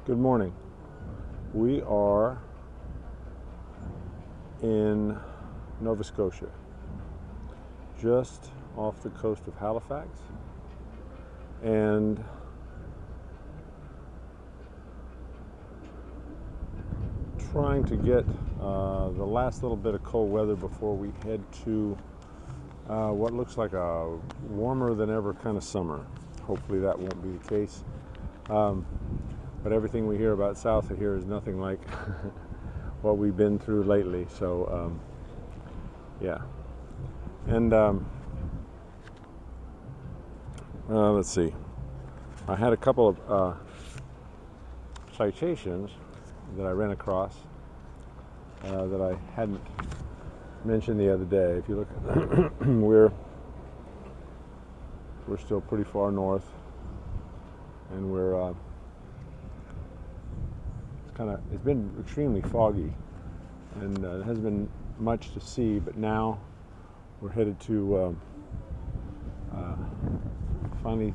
Good morning. We are in Nova Scotia, just off the coast of Halifax, and trying to get the last little bit of cold weather before we head to what looks like a warmer than ever kind of summer. Hopefully that won't be the case. But everything we hear about south of here is nothing like what we've been through lately. So, yeah. And let's see. I had a couple of citations that I ran across that I hadn't mentioned the other day. If you look at we're still pretty far north, and we're it's been extremely foggy, and there hasn't been much to see, but now we're headed to finally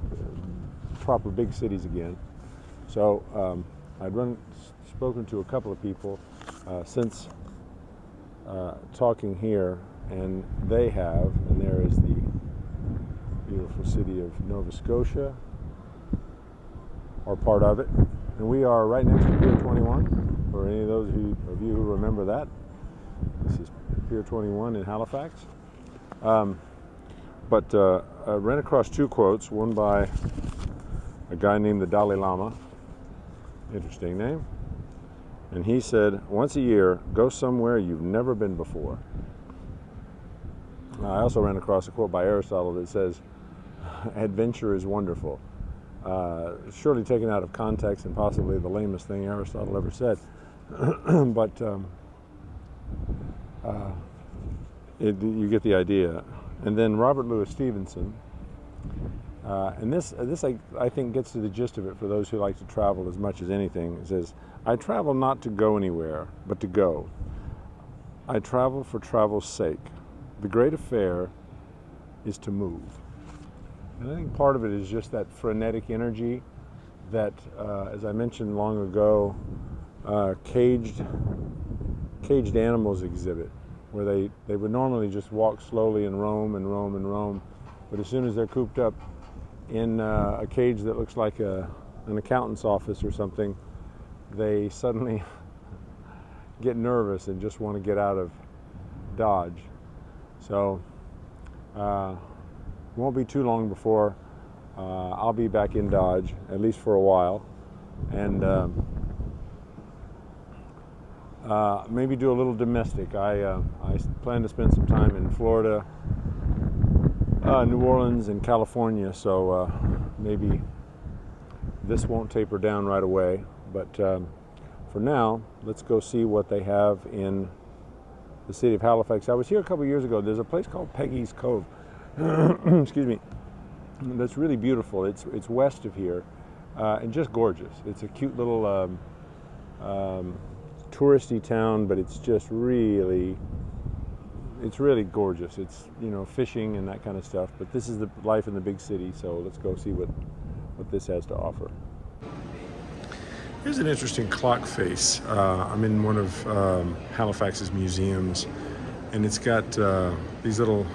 proper big cities again. So I'd spoken to a couple of people since talking here, and they have, and there is the beautiful city of Nova Scotia, or part of it. And we are right next to Pier 21, for any of those of you who remember that. This is Pier 21 in Halifax. But I ran across two quotes, one by a guy named the Dalai Lama, interesting name, and he said, "Once a year, go somewhere you've never been before." I also ran across a quote by Aristotle that says, "Adventure is wonderful." Surely taken out of context and possibly the lamest thing Aristotle ever said, but you get the idea. And then Robert Louis Stevenson, and this I think gets to the gist of it for those who like to travel as much as anything. It says, "I travel not to go anywhere, but to go. I travel for travel's sake. The great affair is to move." And I think part of it is just that frenetic energy that, as I mentioned long ago, caged animals exhibit, where they would normally just walk slowly and roam and roam and roam, but as soon as they're cooped up in a cage that looks like an accountant's office or something, they suddenly get nervous and just want to get out of Dodge. So won't be too long before I'll be back in Dodge, at least for a while, and maybe do a little domestic. I plan to spend some time in Florida, New Orleans, and California, so maybe this won't taper down right away, but for now, let's go see what they have in the city of Halifax. I was here a couple years ago. There's a place called Peggy's Cove. Excuse me. That's really beautiful. It's west of here, and just gorgeous. It's a cute little touristy town, but it's just really gorgeous. It's, fishing and that kind of stuff. But this is the life in the big city. So let's go see what this has to offer. Here's an interesting clock face. I'm in one of Halifax's museums, and it's got these little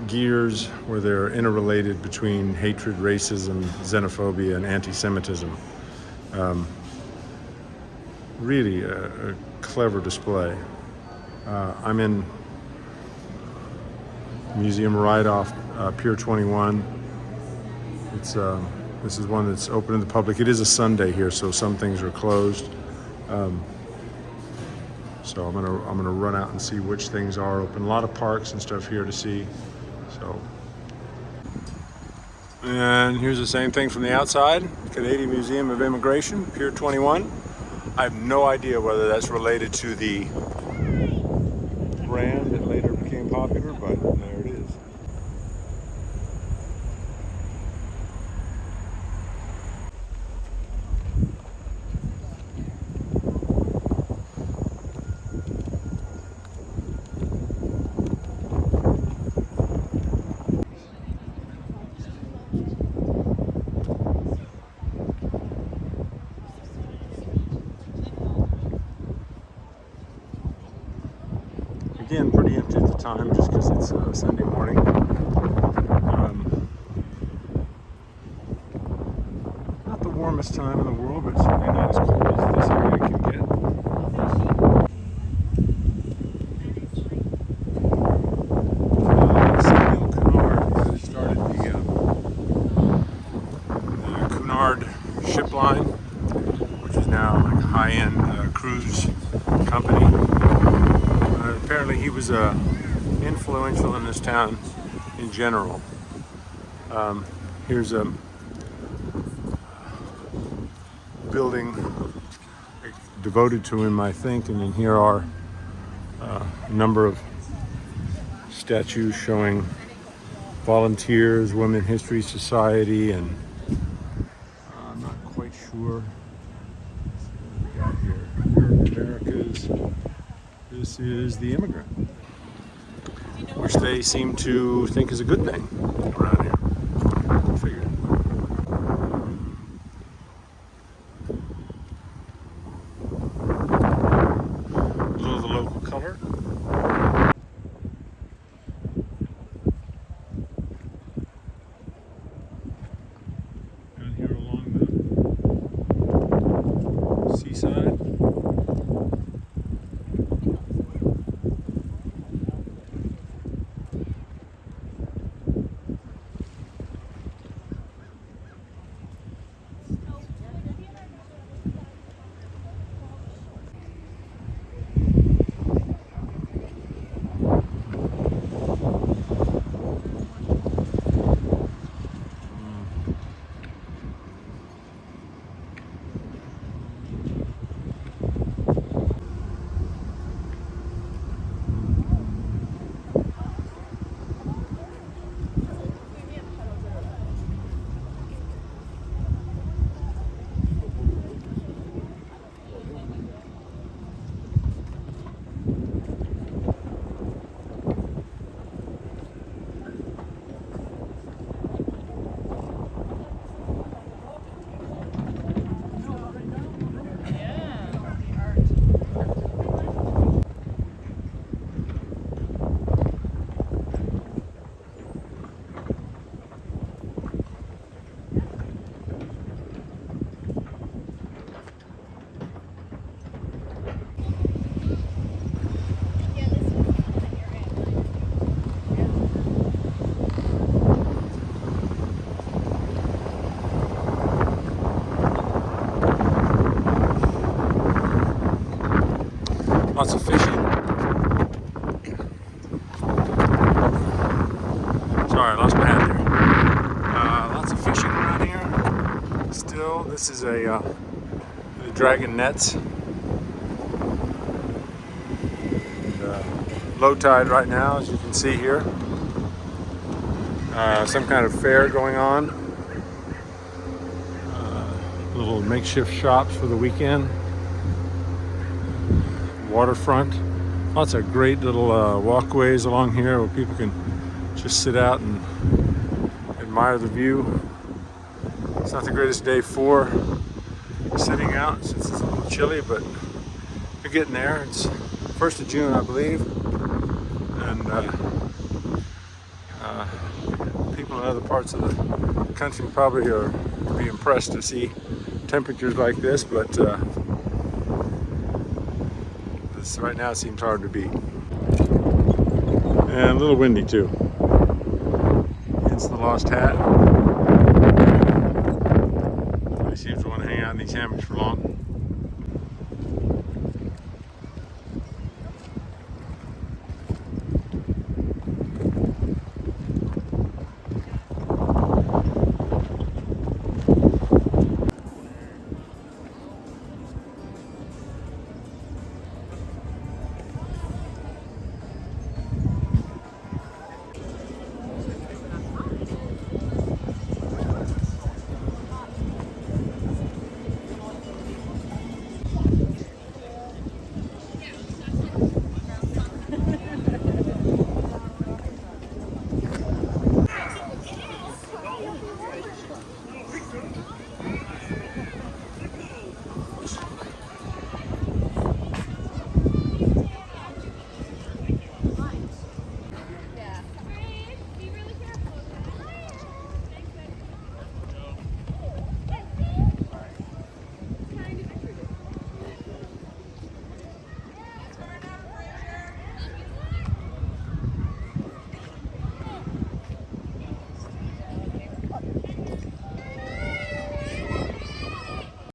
gears where they're interrelated between hatred, racism, xenophobia, and anti-Semitism. Really a clever display. I'm in a museum right off Pier 21. This is one that's open to the public. It is a Sunday here, so some things are closed. So I'm gonna run out and see which things are open. A lot of parks and stuff here to see. So, and here's the same thing from the outside. Canadian Museum of Immigration, Pier 21. I have no idea whether that's related to the brand that later became popular, but there it is. again, pretty empty at the time, just because it's Sunday morning. Not the warmest time in the world, but certainly not as cold as this area can get. Samuel Cunard started the Cunard ship line, which is now like a high-end cruise company. Apparently he was influential in this town in general. Here's a building devoted to him, I think, and then here are a number of statues showing volunteers, Women History Society, and I'm not quite sure what we got here. Americas. This is the immigrant, which they seem to think is a good thing around here. I figured. A little of the local color. Down here along the seaside. Lots of fishing. Sorry, I lost my hat there. Lots of fishing around here. Still, this is the dragon nets. Low tide right now, as you can see here. Some kind of fair going on. Little makeshift shops for the weekend. Waterfront. Lots of great little walkways along here where people can just sit out and admire the view. It's not the greatest day for sitting out since it's a little chilly, but we're getting there. It's 1st of June, I believe, and people in other parts of the country probably would be impressed to see temperatures like this, but this right now seems hard to beat. And a little windy too. Hence the lost hat. Nobody seems to want to hang out in these hammocks for long.